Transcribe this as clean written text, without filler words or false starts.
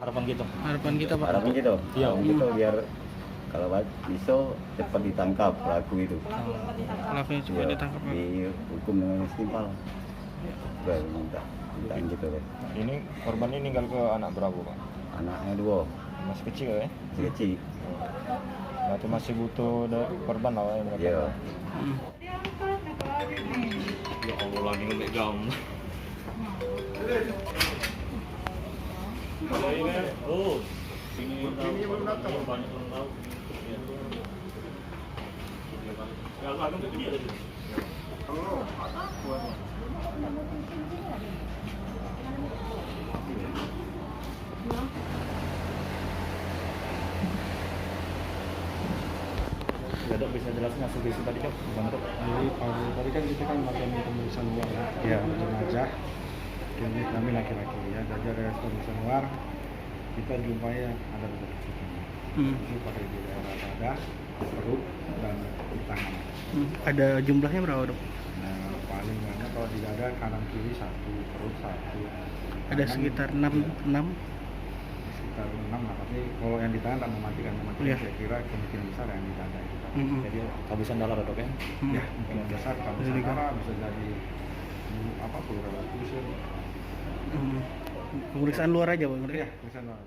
Harapan kita. Harapan kita, Pak. Harapan gitu. Iya. Gitu biar kalau bisa cepat ditangkap pelaku itu. Pelakunya cepat Iya, ditangkap, Pak. dihukum dengan setimpal. Udah minta gitu kan. Ini korban ini tinggal ke anak berapa, Pak? Anaknya 2, Masih kecil ya? masih kecil. Berarti masih butuh dari korban lah ya? Iya. Ya Allah, lagi ngemegang. Oh, sini belum datang. Banyak belum tahu. Ya, agak gede tadi. Ya dok, bisa jelasin hasil visum tadi dok? Gimana dok? Jadi tadi kan kita kan melakukan pemeriksaan luar ya, jenazah klinik kami laki-laki ya. Dari hasil pemeriksaan luar kita jumpai ada beberapa itu pada di daerah dada, perut dan di tangan. Ada jumlahnya berapa, Dok? Nah, paling banyak kalau di dada kanan kiri 1, perut 1. Ada sekitar 6. Sekitar 6 lah, tapi kalau yang di tangan tak mematikan Iya. saya kira kemungkinan besar yang di dada itu. Jadi kehabisan darah dok ya? Ya, kemungkinan besar kalau darah bisa jadi pleural effusion. Pemeriksaan luar aja, Bang. Ya, pemeriksaan luar.